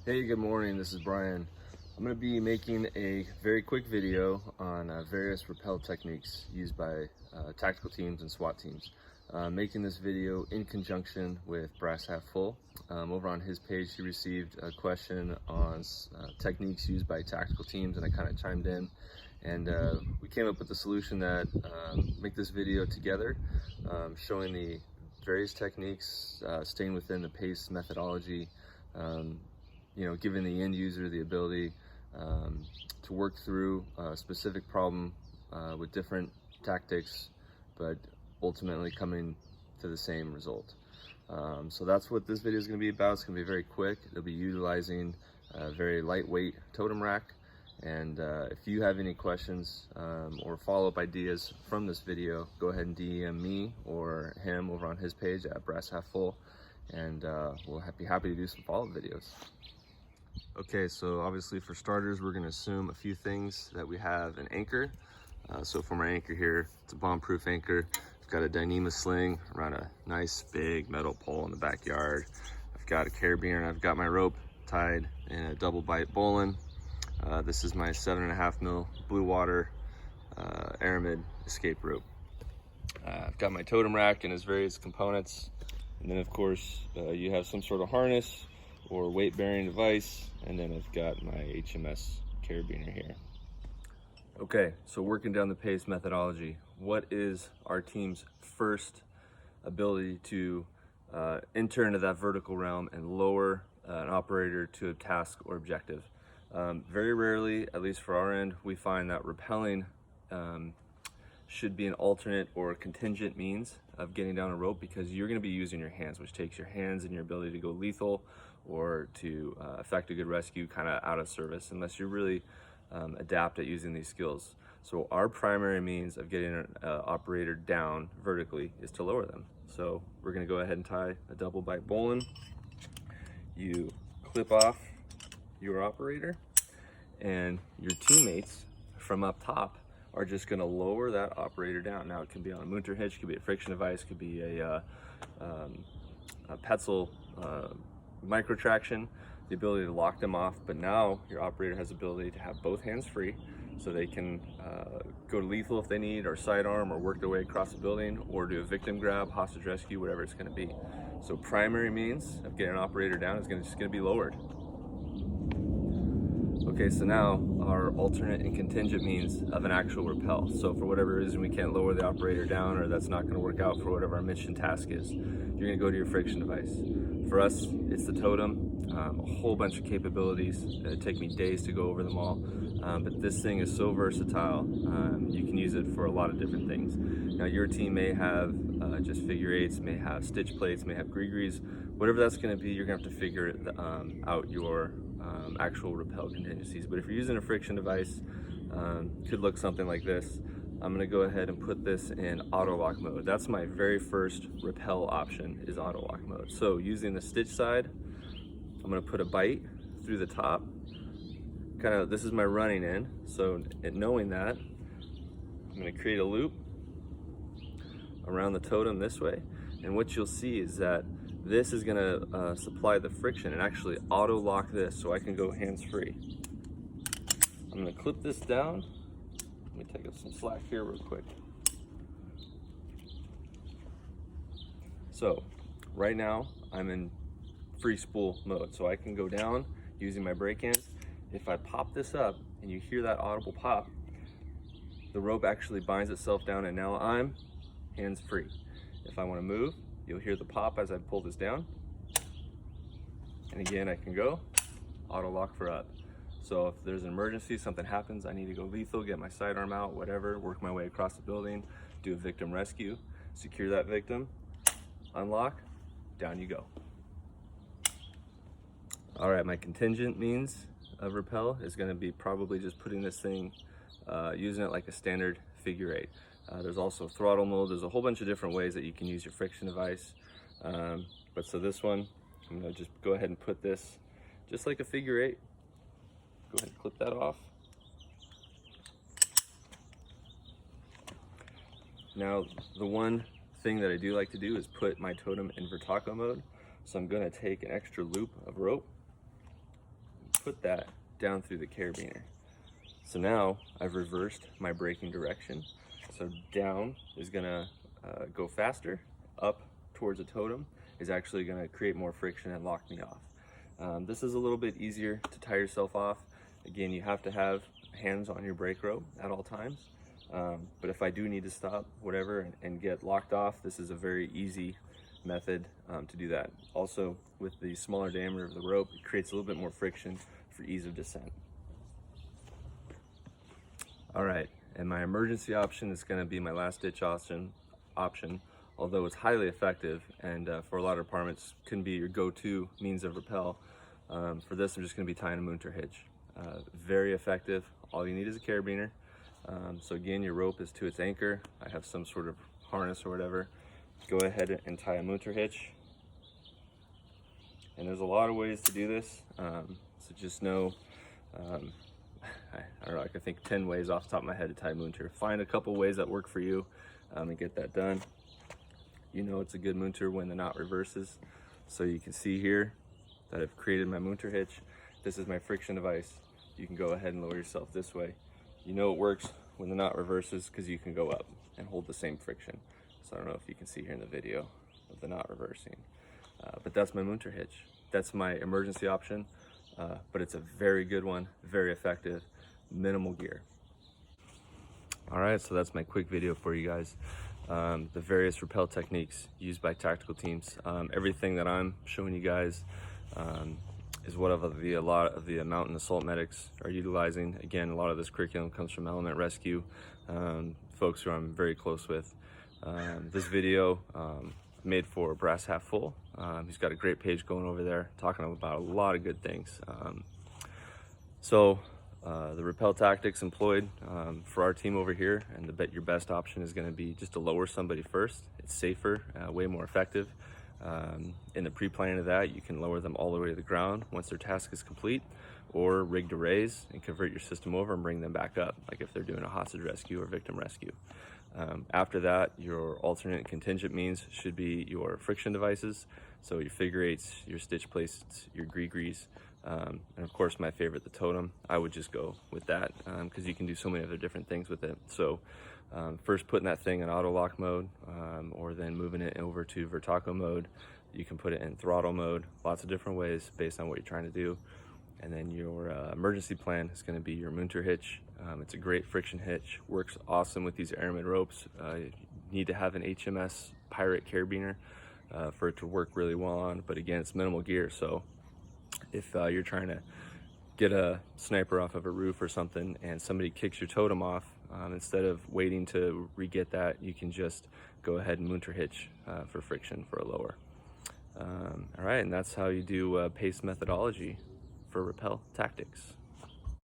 Hey, good morning. This is Brian. I'm going to be making a very quick video on various rappel techniques used by tactical teams and SWAT teams. Making this video in conjunction with Brass Half Full. Over on his page, he received a question on techniques used by tactical teams, and I kind of chimed in, and we came up with the solution that make this video together, showing the various techniques, staying within the PACE methodology. Giving the end user the ability to work through a specific problem with different tactics, but ultimately coming to the same result. So that's what this video is going to be about. It's going to be very quick. It'll be utilizing a very lightweight totem rack. And if you have any questions or follow-up ideas from this video, go ahead and DM me or him over on his page at Brass Half Full, and we'll be happy to do some follow-up videos. Okay, so obviously for starters, we're gonna assume a few things: that we have an anchor. So for my anchor here, it's a bomb-proof anchor. I've got a Dyneema sling around a nice big metal pole in the backyard. I've got a carabiner, and I've got my rope tied in a double bite bowline. This is my 7.5 mil blue water aramid escape rope. I've got my totem rack and its various components. And then of course, you have some sort of harness or weight-bearing device, and then I've got my HMS carabiner here. Okay, so working down the PACE methodology, what is our team's first ability to enter into that vertical realm and lower an operator to a task or objective? Very rarely, at least for our end, we find that rappelling should be an alternate or contingent means of getting down a rope, because you're going to be using your hands, which takes your hands and your ability to go lethal or to effect a good rescue kind of out of service unless you're really adept at using these skills. So our primary means of getting an operator down vertically is to lower them. So we're going to go ahead and tie a double bite bowline. You clip off your operator, and your teammates from up top are just going to lower that operator down. Now it can be on a Munter hitch, could be a friction device, could be a Petzl micro traction, the ability to lock them off. But now your operator has the ability to have both hands free, so they can go to lethal if they need, or sidearm, or work their way across the building, or do a victim grab, hostage rescue, whatever it's going to be. So primary means of getting an operator down is just going to be lowered. Okay, so now our alternate and contingent means of an actual rappel. So for whatever reason we can't lower the operator down, or that's not going to work out for whatever our mission task is, you're going to go to your friction device. For us, it's the totem. A whole bunch of capabilities. It'd take me days to go over them all, but this thing is so versatile. You can use it for a lot of different things. Now your team may have just figure eights, may have stitch plates, may have gree-grees. Whatever that's going to be, you're going to have to figure out your actual rappel contingencies. But if you're using a friction device, could look something like this. I'm going to go ahead and put this in auto lock mode. That's my very first rappel option, is auto lock mode. So using the stitch side, I'm going to put a bite through the top. This is my running end. So knowing that, I'm going to create a loop around the totem this way. And what you'll see is that this is going to supply the friction and actually auto lock this, so I can go hands free. I'm going to clip this down. Let me take up some slack here real quick. So right now I'm in free spool mode, so I can go down using my brake hands. If I pop this up and you hear that audible pop, the rope actually binds itself down, and now I'm hands free. If I want to move, you'll hear the pop as I pull this down. And again, I can go auto lock for up. So if there's an emergency, something happens, I need to go lethal, get my sidearm out, whatever, work my way across the building, do a victim rescue, secure that victim, unlock, down you go. All right, my contingent means of rappel is going to be probably just putting this thing, using it like a standard figure eight. There's also throttle mode. There's a whole bunch of different ways that you can use your friction device. But so this one, I'm going to just go ahead and put this just like a figure eight. Go ahead and clip that off. Now, the one thing that I do like to do is put my totem in vertical mode. So I'm going to take an extra loop of rope, put that down through the carabiner. So now I've reversed my braking direction. So down is gonna go faster, up towards a totem is actually gonna create more friction and lock me off. This is a little bit easier to tie yourself off. Again, you have to have hands on your brake rope at all times. But if I do need to stop, whatever, and get locked off, this is a very easy method to do that. Also, with the smaller diameter of the rope, it creates a little bit more friction for ease of descent. All right, and my emergency option is going to be my last ditch option, although it's highly effective and for a lot of departments can be your go-to means of rappel. For this, I'm just going to be tying a Munter hitch. Very effective. All you need is a carabiner. So again, your rope is to its anchor. I have some sort of harness or whatever. Go ahead and tie a Munter hitch. And there's a lot of ways to do this. So just know, I don't know, I can think 10 ways off the top of my head to tie Munter. Find a couple ways that work for you and get that done. You know it's a good Munter when the knot reverses. So you can see here that I've created my Munter hitch. This is my friction device. You can go ahead and lower yourself this way. You know it works when the knot reverses because you can go up and hold the same friction. So I don't know if you can see here in the video of the knot reversing. But that's my Munter hitch. That's my emergency option, but it's a very good one, very effective, minimal gear. All right, so that's my quick video for you guys. The various rappel techniques used by tactical teams. Everything that I'm showing you guys is what a lot of the mountain assault medics are utilizing. Again, a lot of this curriculum comes from Element Rescue, folks who I'm very close with. This video made for Brass Half Full. He's got a great page going over there talking about a lot of good things. The rappel tactics employed for our team over here, and your best option is going to be just to lower somebody first. It's safer, way more effective. In the pre-planning of that, you can lower them all the way to the ground once their task is complete, or rig to raise and convert your system over and bring them back up, like if they're doing a hostage rescue or victim rescue. After that, your alternate and contingent means should be your friction devices, so your figure eights, your stitch plates, your grease, and of course my favorite, the totem. I would just go with that because you can do so many other different things with it. So first putting that thing in auto lock mode, or then moving it over to vertical mode. You can put it in throttle mode, lots of different ways based on what you're trying to do. And then your emergency plan is going to be your Munter hitch. It's a great friction hitch, works awesome with these airman ropes. You need to have an HMS Pirate carabiner for it to work really well on, but again, it's minimal gear. So if you're trying to get a sniper off of a roof or something and somebody kicks your totem off, instead of waiting to re-get that, you can just go ahead and Munter hitch for friction for a lower. All right, and that's how you do pace methodology for rappel tactics.